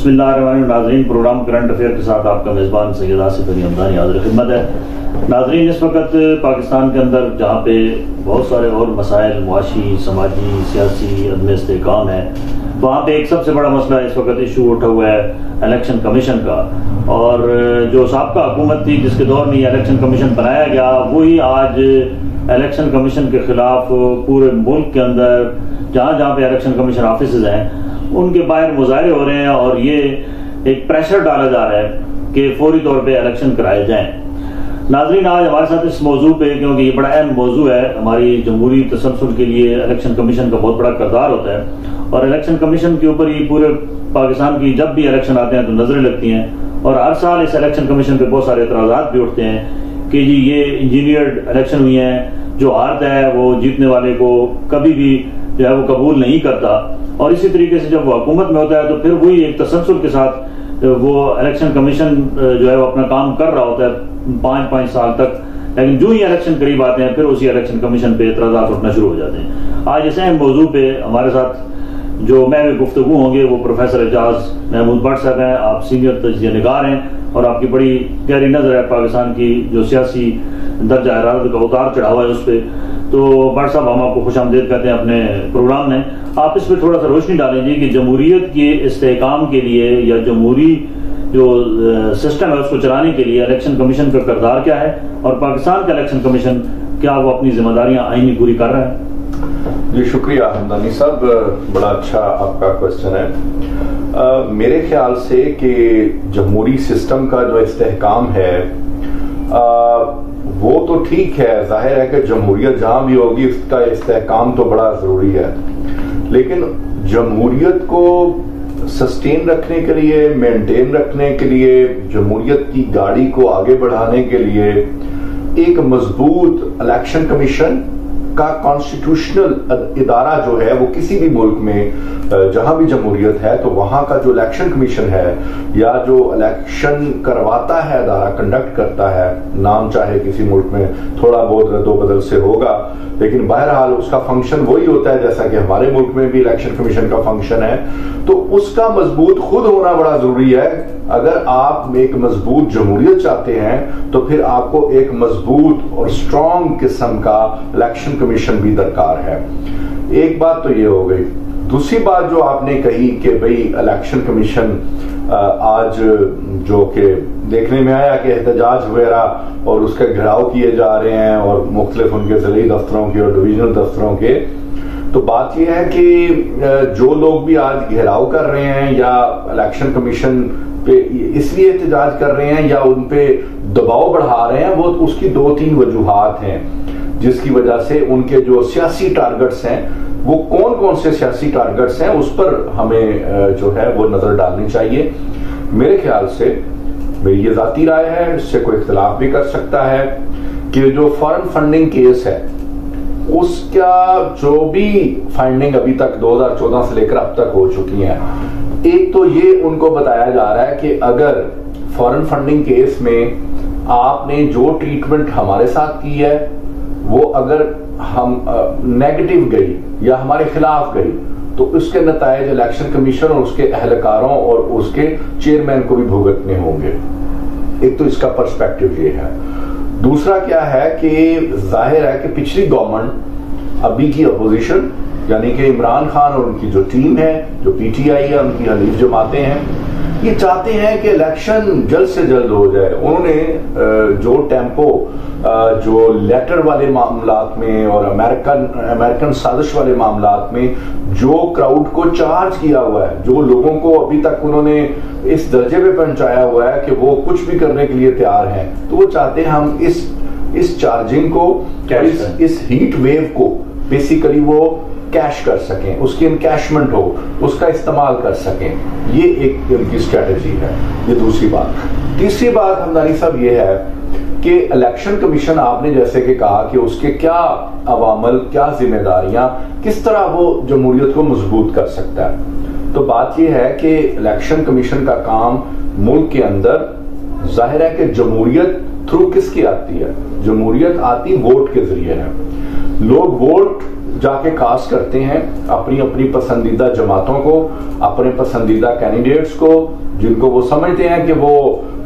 بسم اللہ الرحمن الرحیم. ناظرین، پروگرام کرنٹ افیئر کے ساتھ آپ کا میزبان سید آصف علی حمدانی حاضر خدمت ہے. ناظرین، اس وقت پاکستان کے اندر جہاں پہ بہت سارے اور مسائل معاشی، سماجی، سیاسی، عدم استحکام ہے، وہاں پہ ایک سب سے بڑا مسئلہ اس وقت ایشو اٹھا ہوا ہے الیکشن کمیشن کا. اور جو سابقہ حکومت تھی جس کے دور میں یہ الیکشن کمیشن بنایا گیا، وہی آج الیکشن کمیشن کے خلاف پورے ملک کے اندر جہاں جہاں پہ الیکشن کمیشن آفیسز ہیں ان کے باہر مظاہرے ہو رہے ہیں، اور یہ ایک پریشر ڈالا جا رہا ہے کہ فوری طور پہ الیکشن کرائے جائیں. ناظرین، آج ہمارے ساتھ اس موضوع پہ، کیونکہ یہ بڑا اہم موضوع ہے، ہماری جمہوری تسلسل کے لیے الیکشن کمیشن کا بہت بڑا کردار ہوتا ہے، اور الیکشن کمیشن کے اوپر ہی پورے پاکستان کی جب بھی الیکشن آتے ہیں تو نظریں لگتی ہیں، اور ہر سال اس الیکشن کمیشن پہ بہت سارے اعتراضات بھی اٹھتے ہیں کہ جی یہ انجینئرڈ الیکشن ہوئی ہیں، جو ہارتا ہے وہ جیتنے والے کو کبھی بھی جو ہے وہ قبول نہیں کرتا. اور اسی طریقے سے جب وہ حکومت میں ہوتا ہے تو پھر وہی ایک تسلسل کے ساتھ وہ الیکشن کمیشن جو ہے وہ اپنا کام کر رہا ہوتا ہے 5 سال تک، لیکن جو ہی الیکشن قریب آتے ہیں پھر اسی الیکشن کمیشن پہ اعتراضات اٹھنا شروع ہو جاتے ہیں. آج اس اہم موضوع پہ ہمارے ساتھ جو میں گفتگو ہوں گے وہ پروفیسر اعجاز محمود بٹ صاحب ہیں. آپ سینئر تجزیہ نگار ہیں اور آپ کی بڑی گہری نظر ہے پاکستان کی جو سیاسی درجہ حرارت کا اتار چڑھاوا ہے اس پہ. تو بٹ صاحب، ہم آپ کو خوش آمدید کہتے ہیں اپنے پروگرام میں. آپ اس پہ تھوڑا سا روشنی ڈالیں جی کہ جمہوریت کے استحکام کے لیے یا جمہوری جو سسٹم ہے اس کو چلانے کے لیے الیکشن کمیشن کا کردار کیا ہے، اور پاکستان کا الیکشن کمیشن کیا وہ اپنی ذمہ داریاں آئینی پوری کر رہا ہے؟ جی شکریہ حمدانی صاحب، بڑا اچھا آپ کا کوشچن ہے. میرے خیال سے کہ جمہوری سسٹم کا جو استحکام ہے وہ تو ٹھیک ہے، ظاہر ہے کہ جمہوریت جہاں بھی ہوگی اس کا استحکام تو بڑا ضروری ہے، لیکن جمہوریت کو سسٹین رکھنے کے لیے، مینٹین رکھنے کے لیے، جمہوریت کی گاڑی کو آگے بڑھانے کے لیے ایک مضبوط الیکشن کمیشن کا کانسٹیٹیوشنل ادارہ جو ہے وہ کسی بھی ملک میں جہاں بھی جمہوریت ہے تو وہاں کا جو الیکشن کمیشن ہے یا جو الیکشن کرواتا ہے ادارہ، کنڈکٹ کرتا ہے، نام چاہے کسی ملک میں تھوڑا بہت رد و بدل سے ہوگا لیکن بہرحال اس کا فنکشن وہی ہوتا ہے جیسا کہ ہمارے ملک میں بھی الیکشن کمیشن کا فنکشن ہے. تو اس کا مضبوط خود ہونا بڑا ضروری ہے. اگر آپ ایک مضبوط جمہوریت چاہتے ہیں تو پھر آپ کو ایک مضبوط اور اسٹرانگ قسم کا الیکشن کمیشن بھی درکار ہے. ایک بات تو یہ ہو گئی. دوسری بات جو آپ نے کہی کہ بھئی الیکشن کمیشن آج جو کہ دیکھنے میں آیا کہ احتجاج وغیرہ اور اس کے گھیراؤ کیے جا رہے ہیں اور مختلف ان کے ضلعی دفتروں کے اور ڈویژنل دفتروں کے، تو بات یہ ہے کہ جو لوگ بھی آج گھیراؤ کر رہے ہیں یا الیکشن کمیشن پہ اس لیے احتجاج کر رہے ہیں یا ان پہ دباؤ بڑھا رہے ہیں، وہ اس کی 2-3 وجوہات ہیں جس کی وجہ سے ان کے جو سیاسی ٹارگٹس ہیں وہ کون سے سیاسی ٹارگٹس ہیں اس پر ہمیں جو ہے وہ نظر ڈالنی چاہیے. میرے خیال سے، میری یہ ذاتی رائے ہے، اس سے کوئی اختلاف بھی کر سکتا ہے، کہ جو فارن فنڈنگ کیس ہے اس کا جو بھی فائنڈنگ ابھی تک 2014 سے لے کر اب تک ہو چکی ہیں، ایک تو یہ ان کو بتایا جا رہا ہے کہ اگر فارن فنڈنگ کیس میں آپ نے جو ٹریٹمنٹ ہمارے ساتھ کی ہے وہ اگر ہم نیگیٹو گئی یا ہمارے خلاف گئی تو اس کے نتائج الیکشن کمیشن اور اس کے اہلکاروں اور اس کے چیئرمین کو بھی بھگتنے ہوں گے. ایک تو اس کا پرسپیکٹو یہ ہے. دوسرا کیا ہے کہ ظاہر ہے کہ پچھلی گورنمنٹ، ابھی کی اپوزیشن یعنی کہ عمران خان اور ان کی جو ٹیم ہے، جو پی ٹی آئی ہے، ان کی حلیف جماعتیں ہیں، یہ چاہتے ہیں کہ الیکشن جلد سے جلد ہو جائے. انہوں نے جو ٹیمپو جو لیٹر والے معاملات میں اور امریکن سازش والے معاملات میں جو کراؤڈ کو چارج کیا ہوا ہے، جو لوگوں کو ابھی تک انہوں نے اس درجے پہ پہنچایا ہوا ہے کہ وہ کچھ بھی کرنے کے لیے تیار ہیں، تو وہ چاہتے ہیں ہم اس چارجنگ کو، اس ہیٹ ویو کو بیسیکلی وہ کیش کر سکیں، اس کی انکیشمنٹ ہو، اس کا استعمال کر سکیں. یہ ایک ان کی اسٹریٹجی ہے. یہ دوسری بات. تیسری بات حمدانی صاحب یہ ہے کہ الیکشن کمیشن، آپ نے جیسے کہ کہا کہ اس کے کیا عوامل، کیا ذمہ داریاں، کس طرح وہ جمہوریت کو مضبوط کر سکتا ہے. تو بات یہ ہے کہ الیکشن کمیشن کا کام ملک کے اندر ظاہر ہے کہ جمہوریت تھرو کس کی آتی ہے؟ جمہوریت آتی ووٹ کے ذریعے ہے. لوگ ووٹ جا کے کاسٹ کرتے ہیں اپنی اپنی پسندیدہ جماعتوں کو, اپنے پسندیدہ کینڈیڈیٹس کو, جن کو وہ سمجھتے ہیں کہ وہ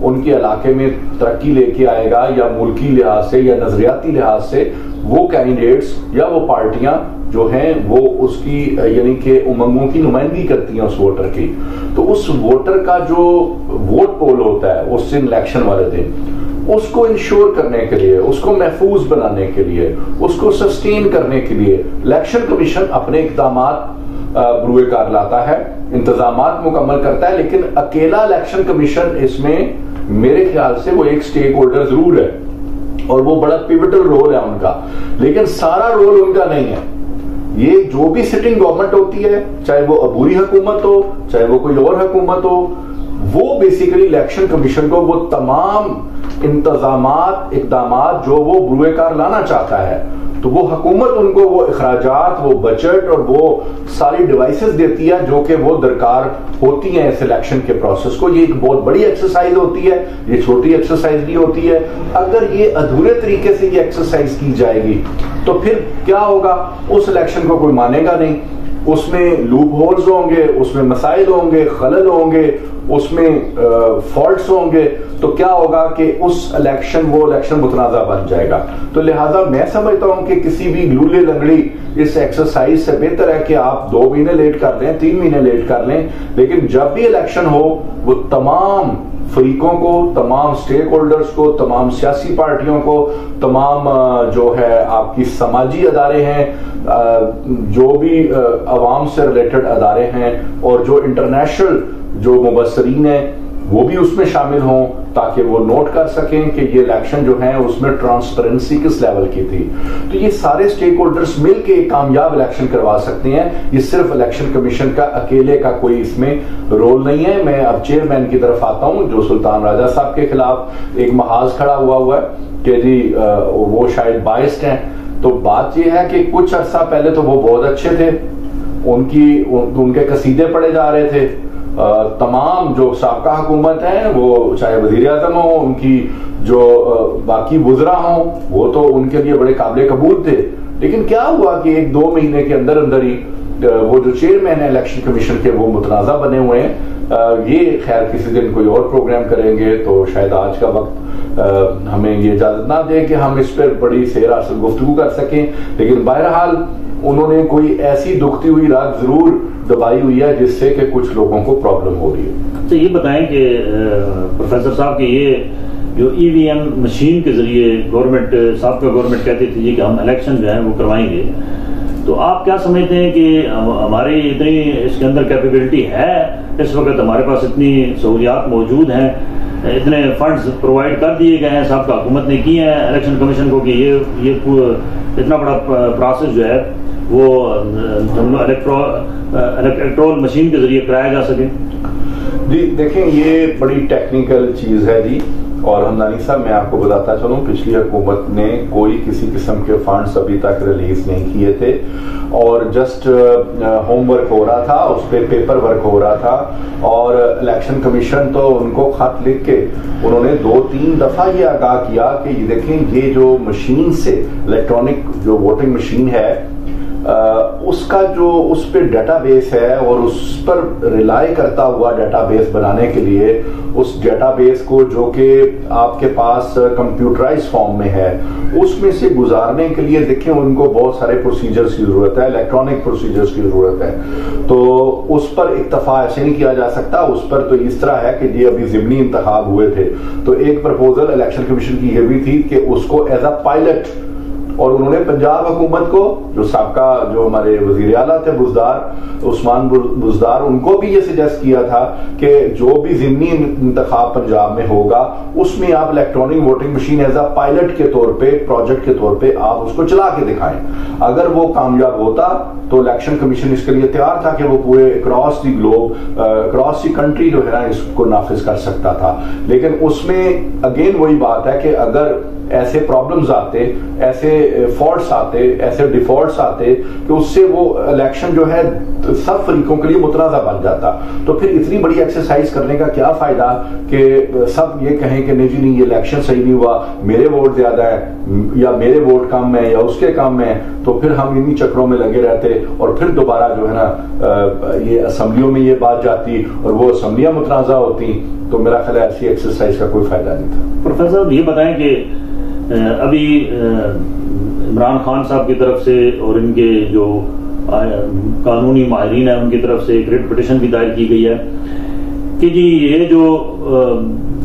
ان کے علاقے میں ترقی لے کے آئے گا, یا ملکی لحاظ سے یا نظریاتی لحاظ سے وہ کینڈیڈیٹس یا وہ پارٹیاں جو ہیں وہ اس کی یعنی کہ امنگوں کی نمائندگی کرتی ہیں اس ووٹر کی. تو اس ووٹر کا جو ووٹ پول ہوتا ہے اس دن الیکشن والے دن, اس کو انشور کرنے کے لیے, اس کو محفوظ بنانے کے لیے, اس کو سسٹین کرنے کے لیے الیکشن کمیشن اپنے اقدامات بروئے کار لاتا ہے, انتظامات مکمل کرتا ہے. لیکن اکیلا الیکشن کمیشن اس میں میرے خیال سے وہ ایک سٹیک ہولڈر ضرور ہے اور وہ بڑا پیوٹل رول ہے ان کا, لیکن سارا رول ان کا نہیں ہے. یہ جو بھی سٹنگ گورنمنٹ ہوتی ہے, چاہے وہ عبوری حکومت ہو چاہے وہ کوئی اور حکومت ہو, وہ بیسیکلی الیکشن کمیشن کو وہ تمام انتظامات اقدامات جو وہ بروئے کار لانا چاہتا ہے تو وہ حکومت ان کو وہ اخراجات, وہ بجٹ اور وہ ساری ڈیوائسز دیتی ہے جو کہ وہ درکار ہوتی ہیں اس الیکشن کے پروسیس کو. یہ ایک بہت بڑی ایکسرسائز ہوتی ہے, یہ چھوٹی ایکسرسائز نہیں ہوتی ہے. اگر یہ ادھورے طریقے سے یہ ایکسرسائز کی جائے گی تو پھر کیا ہوگا, اس الیکشن کو کوئی مانے گا نہیں. اس میں لوپ ہولز ہوں گے, اس میں مسائل ہوں گے, خلل ہوں گے, اس میں فالٹس ہوں گے, تو کیا ہوگا کہ اس وہ الیکشن متنازع بن جائے گا. تو لہٰذا میں سمجھتا ہوں کہ کسی بھی لولے لنگڑی اس ایکسرسائز سے بہتر ہے کہ آپ 2 مہینے لیٹ کر لیں, 3 مہینے لیٹ کر لیں, لیکن جب بھی الیکشن ہو وہ تمام فریقوں کو, تمام سٹیک ہولڈرز کو, تمام سیاسی پارٹیوں کو, تمام جو ہے آپ کی سماجی ادارے ہیں, جو بھی عوام سے ریلیٹڈ ادارے ہیں اور جو انٹرنیشنل جو مبصرین ہیں وہ بھی اس میں شامل ہوں تاکہ وہ نوٹ کر سکیں کہ یہ الیکشن جو ہے اس میں ٹرانسپیرنسی کس لیول کی تھی. تو یہ سارے سٹیک ہولڈرز مل کے ایک کامیاب الیکشن کروا سکتے ہیں. یہ صرف الیکشن کمیشن کا اکیلے کا کوئی اس میں رول نہیں ہے. میں اب چیئرمین کی طرف آتا ہوں جو سلطان راجہ صاحب کے خلاف ایک محاذ کھڑا ہوا ہے کہ جی وہ شاید بائسڈ ہیں. تو بات یہ ہے کہ کچھ عرصہ پہلے تو وہ بہت اچھے تھے, ان کے قصیدے پڑھے جا رہے تھے. تمام جو سابقہ حکومت ہیں وہ چاہے وزیر اعظم ہوں, ان کی جو باقی وزراء ہوں, وہ تو ان کے لیے بڑے قابل قبول تھے. لیکن کیا ہوا کہ 1-2 مہینے کے اندر اندر ہی وہ جو چیئرمین ہے الیکشن کمیشن کے وہ متنازع بنے ہوئے ہیں. یہ خیر کسی دن کوئی اور پروگرام کریں گے تو شاید آج کا وقت ہمیں یہ اجازت نہ دے کہ ہم اس پر بڑی سیر اصل گفتگو کر سکیں. لیکن بہرحال انہوں نے کوئی ایسی دکھتی ہوئی رات ضرور دبائی ہوئی ہے جس سے کہ کچھ لوگوں کو پرابلم ہو رہی ہے. تو یہ بتائیں کہ پروفیسر صاحب کہ یہ جو ای وی ایم مشین کے ذریعے گورنمنٹ سابقہ گورنمنٹ کہتی تھی کہ ہم الیکشن جو ہیں وہ کروائیں گے, تو آپ کیا سمجھتے ہیں کہ ہماری اتنی اس کے اندر کیپیبلٹی ہے اس وقت, ہمارے پاس اتنی سہولیات موجود ہیں, اتنے فنڈز پرووائڈ کر دیے گئے ہیں سابقہ حکومت نے کی ہیں الیکشن کمیشن کو کہ یہ اتنا بڑا پروسیس جو ہے وہ الیکٹرول مشین کے ذریعے کرایا جا سکے؟ جی دیکھیں یہ بڑی ٹیکنیکل چیز ہے جی, اور ہمدانی صاحب میں آپ کو بتاتا چلوں پچھلی حکومت نے کوئی کسی قسم کے فنڈز ابھی تک ریلیز نہیں کیے تھے, اور جسٹ ہوم ورک ہو رہا تھا, اس پہ پیپر ورک ہو رہا تھا. اور الیکشن کمیشن تو ان کو خط لکھ کے انہوں نے 2-3 دفعہ یہ آگاہ کیا کہ یہ دیکھیں یہ جو مشین سے الیکٹرانک جو ووٹنگ مشین ہے اس کا جو اس پہ ڈیٹا بیس ہے اور اس پر ریلائی کرتا ہوا ڈیٹا بیس بنانے کے لیے اس ڈیٹا بیس کو جو کہ آپ کے پاس کمپیوٹرائز فارم میں ہے اس میں سے گزارنے کے لیے دیکھیں ان کو بہت سارے پروسیجرز کی ضرورت ہے, الیکٹرانک پروسیجرز کی ضرورت ہے. تو اس پر اکتفا ایسے نہیں کیا جا سکتا. اس پر تو اس طرح ہے کہ یہ ابھی ضمنی انتخاب ہوئے تھے تو ایک پرپوزل الیکشن کمیشن کی یہ بھی تھی کہ اس کو ایز اے پائلٹ, اور انہوں نے پنجاب حکومت کو جو سابقہ جو ہمارے وزیر اعلیٰ تھے عثمان بزدار, ان کو بھی یہ سجیسٹ کیا تھا کہ جو بھی ضمنی انتخاب پنجاب میں ہوگا اس میں آپ electronic voting machine as a pilot کے طور پہ, پروجیکٹ کے طور پہ آپ اس کو چلا کے دکھائیں. اگر وہ کامیاب ہوتا تو الیکشن کمیشن اس کے لیے تیار تھا کہ وہ پورے across the globe, across the country جو ہے نا اس کو نافذ کر سکتا تھا. لیکن اس میں اگین وہی بات ہے کہ اگر ایسے پرابلمز آتے, ایسے فالٹس آتے, ایسے ڈیفالٹس آتے کہ اس سے وہ الیکشن جو ہے سب فریقوں کے لیے متنازع بن جاتا. تو پھر اتنی بڑی ایکسرسائز کرنے کا کیا فائدہ کہ سب یہ کہیں کہ نہیں جی نہیں یہ الیکشن صحیح نہیں ہوا, میرے ووٹ زیادہ ہیں یا میرے ووٹ کم ہیں یا اس کے کم ہیں, تو پھر ہم انہی چکروں میں لگے رہتے اور پھر دوبارہ جو ہے نا یہ اسمبلیوں میں یہ بات جاتی اور وہ اسمبلیاں متنازع ہوتی. تو میرا خیال ہے ایسی ایکسرسائز کا کوئی فائدہ نہیں تھا. پروفیسر صاحب یہ بتائیں کہ ابھی عمران خان صاحب کی طرف سے اور ان کے جو قانونی ماہرین ہیں ان کی طرف سے ایک ریٹ پٹیشن بھی دائر کی گئی ہے کہ جی یہ جو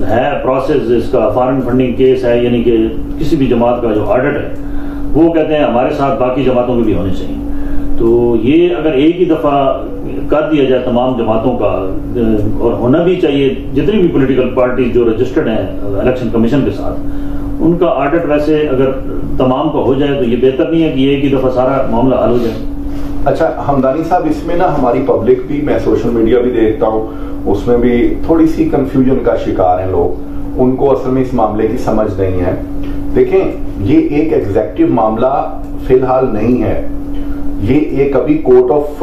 ہے پروسیس اس کا فارن فنڈنگ کیس ہے, یعنی کہ کسی بھی جماعت کا جو آڈٹ ہے وہ کہتے ہیں ہمارے ساتھ باقی جماعتوں کے بھی ہونے چاہیے. تو یہ اگر ایک ہی دفعہ کر دیا جائے تمام جماعتوں کا, اور ہونا بھی چاہیے جتنی بھی پولیٹیکل پارٹیز جو رجسٹرڈ ہیں الیکشن کمیشن کے ساتھ, ان کا آڈٹ ویسے اگر تمام کا ہو جائے تو یہ بہتر نہیں ہے کہ ایک ہی دفعہ سارا معاملہ حل ہو جائے. اچھا حمدانی صاحب, اس میں نا ہماری پبلک بھی, میں سوشل میڈیا بھی دیکھتا ہوں, اس میں بھی تھوڑی سی کنفیوژن کا شکار ہیں لوگ. ان کو اصل میں اس معاملے کی سمجھ نہیں ہے. دیکھیں یہ ایک ایگزیکٹو معاملہ فی الحال نہیں ہے, یہ ایک ابھی کورٹ آف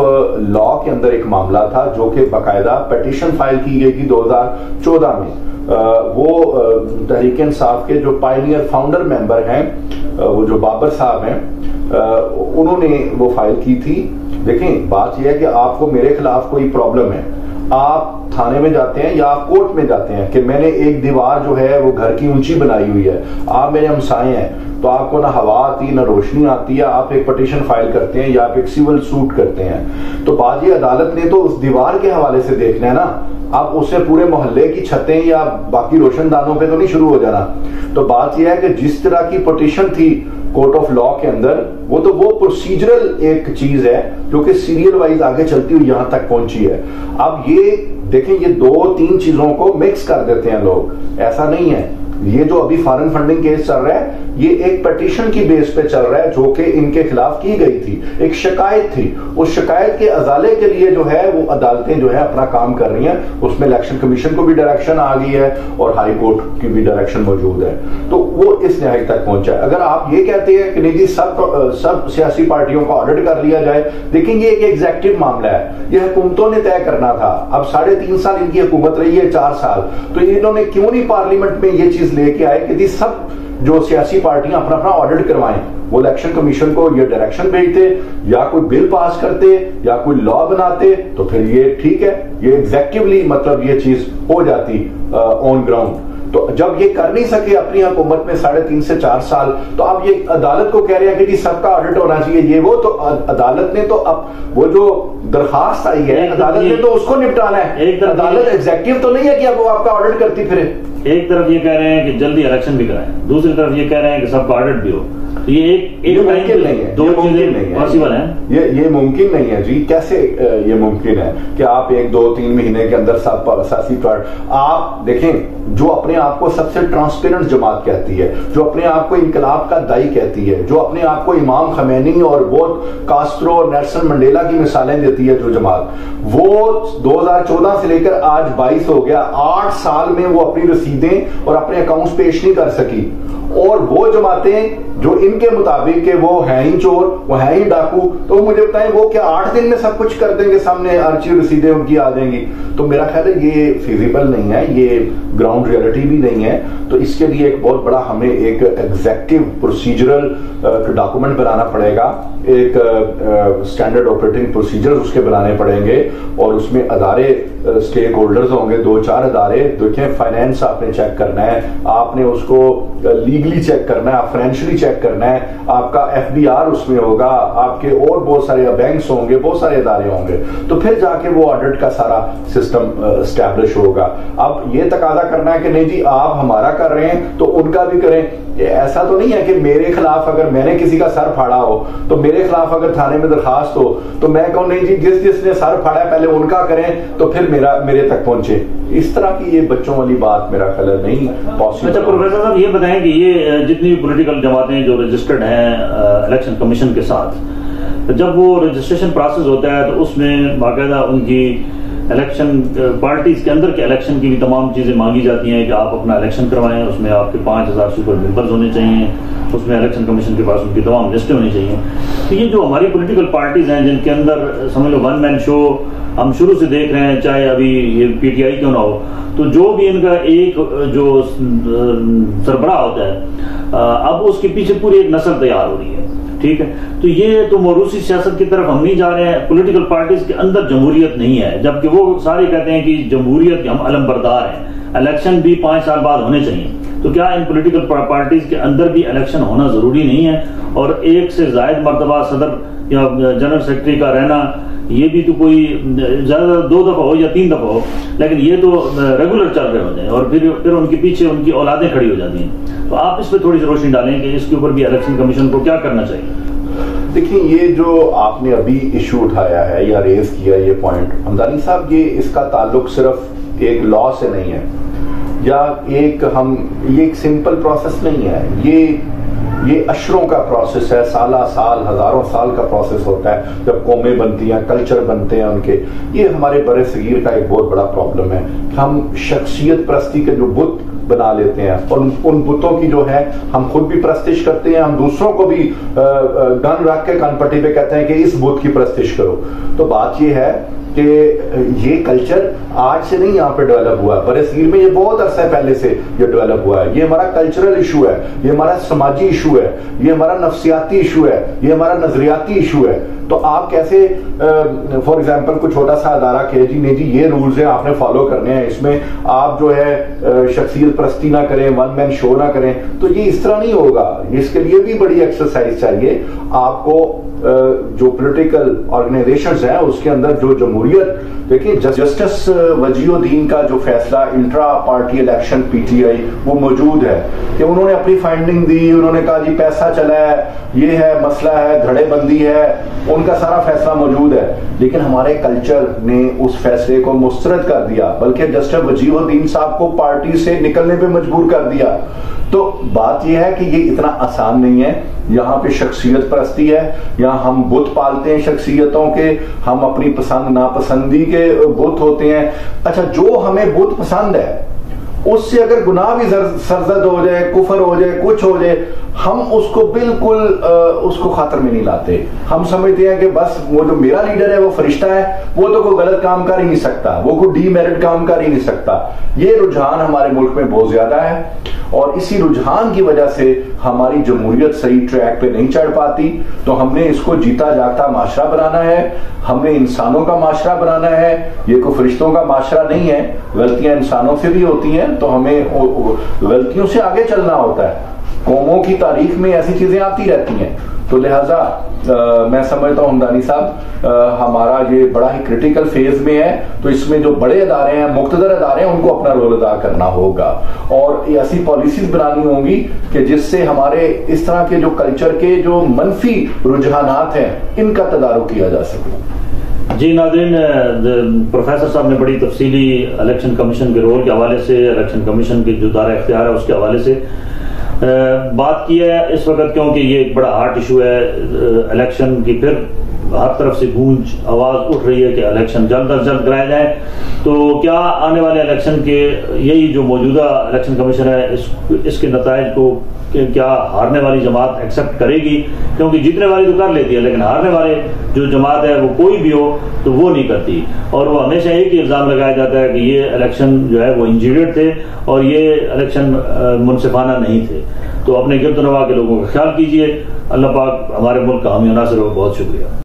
لا کے اندر ایک معاملہ تھا جو کہ باقاعدہ پیٹیشن فائل کی گئی تھی 2014 میں. وہ تحریک انصاف کے جو پائنیئر فاؤنڈر ممبر ہیں, وہ جو بابر صاحب ہیں, انہوں نے وہ فائل کی تھی. دیکھیں بات یہ ہے کہ آپ کو میرے خلاف کوئی پرابلم ہے, آپ تھانے میں جاتے ہیں یا آپ کورٹ میں جاتے ہیں کہ میں نے ایک دیوار جو ہے وہ گھر کی اونچی بنائی ہوئی ہے, آپ میرے ہمسائے ہیں, تو آپ کو نہ ہوا آتی نہ روشنی آتی ہے, آپ ایک پٹیشن فائل کرتے ہیں یا آپ ایک سیول سوٹ کرتے ہیں. تو باجی عدالت نے تو اس دیوار کے حوالے سے دیکھنا ہے نا, آپ اسے پورے محلے کی چھتیں یا باقی روشن دانوں پہ تو نہیں شروع ہو جانا. تو بات یہ ہے کہ جس طرح کی پٹیشن تھی کورٹ آف لا کے اندر, وہ تو وہ پروسیجرل ایک چیز ہے جو کہ سیریل وائز آگے چلتی ہوئی یہاں تک پہنچی ہے. اب یہ دیکھیں یہ 2-3 چیزوں کو مکس کر دیتے ہیں لوگ, ایسا نہیں ہے. یہ جو ابھی فارن فنڈنگ کیس چل رہا ہے یہ ایک پیٹیشن کی بیس پہ چل رہا ہے جو کہ ان کے خلاف کی گئی تھی, ایک شکایت تھی. اس شکایت کے ازالے کے لیے جو ہے وہ عدالتیں جو ہے اپنا کام کر رہی ہیں. اس میں الیکشن کمیشن کو بھی ڈائریکشن آ گئی ہے اور ہائی کورٹ کی بھی ڈائریکشن موجود ہے. تو وہ اس نہائی تک پہنچا ہے. اگر آپ یہ کہتے ہیں کہ نہیں جی سب سیاسی پارٹیوں کو آڈٹ کر لیا جائے, دیکھیں یہ ایک ایگزیکٹو معاملہ ہے, یہ حکومتوں نے طے کرنا تھا. اب 3.5 سال ان کی حکومت رہی ہے, 4 سال, تو انہوں نے کیوں نہیں پارلیمنٹ میں یہ چیز لے کے آئے کہ سب جو سیاسی پارٹیاں اپنا اپنا آڈٹ کروائیں. وہ الیکشن کمیشن کو یہ ڈائریکشن بھیجتے یا کوئی بل پاس کرتے یا کوئی لا بناتے, تو پھر یہ ٹھیک ہے, یہ ایگزیکٹولی مطلب یہ چیز ہو جاتی آن گراؤنڈ. تو جب یہ کر نہیں سکے اپنی حکومت میں 3.5 سے 4 سال, تو اب یہ عدالت کو کہہ رہے ہیں کہ جی سب کا آڈٹ ہونا چاہیے یہ وہ, تو عدالت نے تو اب وہ جو درخواست آئی ہے عدالت نے تو اس کو نپٹانا ہے. عدالت ایگزیکٹو تو نہیں ہے کہ اب وہ آپ کا آڈٹ کرتی پھرے. ایک طرف یہ کہہ رہے ہیں کہ جلدی الیکشن بھی کرائیں, دوسری طرف یہ کہہ رہے ہیں کہ سب کا آڈٹ بھی ہو. یہ ممکن نہیں ہے, 2 چیزیں پاسبل ہیں. یہ ممکن نہیں ہے جی. کیسے یہ ممکن ہے کہ آپ 1-2-3 مہینے کے اندر سب سیاسی آپ دیکھیں جو اپنے آپ کو سب سے ٹرانسپیرنٹ جماعت کہتی ہے, جو اپنے آپ کو انقلاب کا دائی کہتی ہے, جو اپنے آپ کو امام خمینی اور بہت کاسٹرو اور نیلسن منڈیلا کی مثالیں دیتی ہے, جو جماعت وہ 2014 سے لے کر آج 22 ہو گیا, 8 سال میں وہ اپنی رسیدیں اور اپنے اکاؤنٹس پیش نہیں کر سکی. اور وہ جماعتیں جو ان کے مطابق کہ وہ ہیں ہی چور, وہ ہیں ہی ڈاکو, تو مجھے بتائیں وہ کیا 8 دن میں سب کچھ کر دیں گے, سامنے ارچی رسیدیں ان کی آ جائیں گی؟ تو میرا خیال ہے یہ فیزیبل نہیں ہے, یہ گراؤنڈ ریئلٹی بھی نہیں ہے. تو اس کے لیے ایک بہت بڑا ہمیں ایک ایگزیکٹو پروسیجرل ڈاکومنٹ بنانا پڑے گا, ایک اسٹینڈرڈ آپریٹنگ پروسیجر اس کے بنانے پڑیں گے, اور اس میں ادارے اسٹیک ہولڈرز ہوں گے, 2-4 ادارے. دیکھیں فائنینس آپ نے چیک کرنا ہے, آپ نے اس کو لیگلی چیک کرنا ہے, آپ فائنینشلی چیک کرنا ہے, آپ کا FBR اس میں ہوگا, آپ کے اور بہت سارے بینکس ہوں گے, بہت سارے ادارے ہوں گے, تو پھر جا کے وہ آڈٹ کا سارا سسٹم اسٹیبلش ہوگا. اب یہ تقاضا کرنا ہے کہ نہیں جی آپ ہمارا کر رہے ہیں تو ان کا بھی کریں, ایسا تو نہیں ہے کہ میرے خلاف اگر میں نے کسی کا سر پھاڑا ہو تو میرے خلاف اگر تھانے میں درخواست ہو تو میں کہوں نہیں جی جس نے سر پھاڑا ہے پہلے ان کا کریں تو پھر میرے تک پہنچے. اس طرح کی یہ بچوں والی بات میرا خیال نہیں پاسبل. اچھا پروفیسر صاحب یہ بتائیں کہ یہ جتنی پولیٹیکل جماعتیں جو رجسٹرڈ ہیں الیکشن کمیشن کے ساتھ, جب وہ رجسٹریشن پروسیس ہوتا ہے تو اس میں باقاعدہ ان کی الیکشن پارٹیز کے اندر کے الیکشن کی بھی تمام چیزیں مانگی جاتی ہیں کہ آپ اپنا الیکشن کروائیں، اس میں آپ کے 5000 سپر ممبرز ہونے چاہیے، اس میں الیکشن کمیشن کے پاس ان کی تمام لسٹیں ہونی چاہیے. تو یہ جو ہماری پولیٹیکل پارٹیز ہیں جن کے اندر سمجھ لو ون مین شو ہم شروع سے دیکھ رہے ہیں، چاہے ابھی یہ پی ٹی آئی کیوں نہ ہو، تو جو بھی ان کا ایک جو سربراہ ہوتا ہے اب اس کے پیچھے پوری ایک نسل تیار ہو رہی ہے. ٹھیک ہے، تو یہ تو موروثی سیاست کی طرف ہم نہیں جا رہے ہیں. پولیٹیکل پارٹیز کے اندر جمہوریت نہیں ہے، جبکہ وہ سارے کہتے ہیں کہ جمہوریت ہم علم بردار ہیں، الیکشن بھی 5 سال بعد ہونے چاہیے. تو کیا ان پولیٹیکل پارٹیز کے اندر بھی الیکشن ہونا ضروری نہیں ہے؟ اور ایک سے زائد مرتبہ صدر یا جنرل سیکرٹری کا رہنا یہ بھی تو کوئی زیادہ 2 دفعہ ہو یا 3 دفعہ ہو، لیکن یہ تو ریگولر چل رہے ہوتے ہیں اور پھر ان کے پیچھے ان کی اولادیں کھڑی ہو جاتی ہیں. تو آپ اس پہ تھوڑی سی روشنی ڈالیں کہ اس کے اوپر بھی الیکشن کمیشن کو کیا کرنا چاہیے. دیکھیں، یہ جو آپ نے ابھی ایشو اٹھایا ہے یا ریز کیا یہ پوائنٹ حمدانی صاحب، یہ اس کا تعلق صرف ایک لا سے نہیں ہے یا یہ ایک سمپل پروسیس نہیں ہے. یہ اشروں کا پروسیس ہے، سالہ سال ہزاروں سال کا پروسیس ہوتا ہے جب قومیں بنتی ہیں، کلچر بنتے ہیں ان کے. یہ ہمارے بر صغیر کا ایک بہت بڑا پرابلم ہے. ہم شخصیت پرستی کے جو بت بنا لیتے ہیں اور ان بتوں کی جو ہے ہم خود بھی پرستش کرتے ہیں، ہم دوسروں کو بھی گن رکھ کے کان پٹی پہ کہتے ہیں کہ اس بت کی پرستش کرو. تو بات یہ ہے کہ یہ کلچر آج سے نہیں یہاں پہ ڈیولپ ہوا ہے، برِ صغیر میں یہ بہت عرصہ پہلے سے یہ ڈیولپ ہوا ہے. یہ ہمارا کلچرل ایشو ہے، یہ ہمارا سماجی ایشو ہے، یہ ہمارا نفسیاتی ایشو ہے، یہ ہمارا نظریاتی ایشو ہے. تو آپ کیسے فار ایگزامپل کوئی چھوٹا سا ادارہ کہ جی نہیں جی یہ رولز ہیں آپ نے فالو کرنے ہیں، اس میں آپ جو ہے شخصیت پرستی نہ کریں، ون مین شو نہ کریں، تو یہ اس طرح نہیں ہوگا. اس کے لیے بھی بڑی ایکسرسائز چاہیے. آپ کو جو پولیٹیکل آرگنائزیشنز ہیں اس کے اندر جو جمہوریت، دیکھیں جسٹس وجیہ الدین کا جو فیصلہ intra party election P T I وہ موجود ہے کہ انہوں نے اپنی فائنڈنگ دی، انہوں نے کہا جی پیسہ چلا ہے، یہ ہے مسئلہ ہے، دھڑے بندی ہے، ان کا سارا فیصلہ موجود ہے. لیکن ہمارے کلچر نے اس فیصلے کو مسترد کر دیا، بلکہ جسٹس وجیہ الدین صاحب کو پارٹی سے نکلنے پہ مجبور کر دیا. تو بات یہ ہے کہ یہ اتنا آسان نہیں ہے. یہاں پہ شخصیت پرستی ہے، یہاں ہم بت پالتے ہیں شخصیتوں کے، ہم اپنی پسند ناپسندی کے بت ہوتے ہیں. اچھا، جو ہمیں بت پسند ہے اس سے اگر گناہ بھی سرزد ہو جائے، کفر ہو جائے، کچھ ہو جائے، ہم اس کو بالکل اس کو خاطر میں نہیں لاتے. ہم سمجھتے ہیں کہ بس وہ جو میرا لیڈر ہے وہ فرشتہ ہے، وہ تو کوئی غلط کام کر ہی نہیں سکتا، وہ کوئی ڈی میرٹ کام کر ہی نہیں سکتا. یہ رجحان ہمارے ملک میں بہت زیادہ ہے اور اسی رجحان کی وجہ سے ہماری جمہوریت صحیح ٹریک پہ نہیں چڑھ پاتی. تو ہم نے اس کو جیتا جاگتا معاشرہ بنانا ہے، ہم نے انسانوں کا معاشرہ بنانا ہے. یہ کوئی فرشتوں کا معاشرہ نہیں ہے، غلطیاں انسانوں سے بھی ہوتی ہیں تو ہمیں غلطیوں سے آگے چلنا ہوتا ہے. قوموں کی تاریخ میں ایسی چیزیں آتی رہتی ہیں. تو لہٰذا میں سمجھتا ہوں حمدانی صاحب ہمارا یہ بڑا ہی کریٹیکل فیز میں ہے. تو اس میں جو بڑے ادارے ہیں، مقتدر ادارے ہیں، ان کو اپنا رول ادا کرنا ہوگا اور ایسی پالیسیز بنانی ہوں گی کہ جس سے ہمارے اس طرح کے جو کلچر کے جو منفی رجحانات ہیں ان کا تدارک کیا جا سکے. جی ناظرین، پروفیسر صاحب نے بڑی تفصیلی الیکشن کمیشن کے رول کے حوالے سے، الیکشن کمیشن کے جو دائرہ اختیار ہے اس کے حوالے سے بات کی ہے اس وقت، کیونکہ یہ ایک بڑا ہارٹ ایشو ہے الیکشن کی. پھر ہر طرف سے گونج آواز اٹھ رہی ہے کہ الیکشن جلد از جلد کرائے جائیں. تو کیا آنے والے الیکشن کے یہی جو موجودہ الیکشن کمیشن ہے اس کے نتائج کو کیا ہارنے والی جماعت ایکسپٹ کرے گی؟ کیونکہ جیتنے والی تو کر لیتی ہے لیکن ہارنے والے جو جماعت ہے وہ کوئی بھی ہو تو وہ نہیں کرتی. اور وہ ہمیشہ ایک ہی الزام لگایا جاتا ہے کہ یہ الیکشن جو ہے وہ انجیریڈ تھے اور یہ الیکشن منصفانہ نہیں تھے. تو اپنے گرد و نواح کے لوگوں کا خیال کیجیے. اللہ پاک ہمارے ملک کا حامی و ناصر ہو. بہت شکریہ.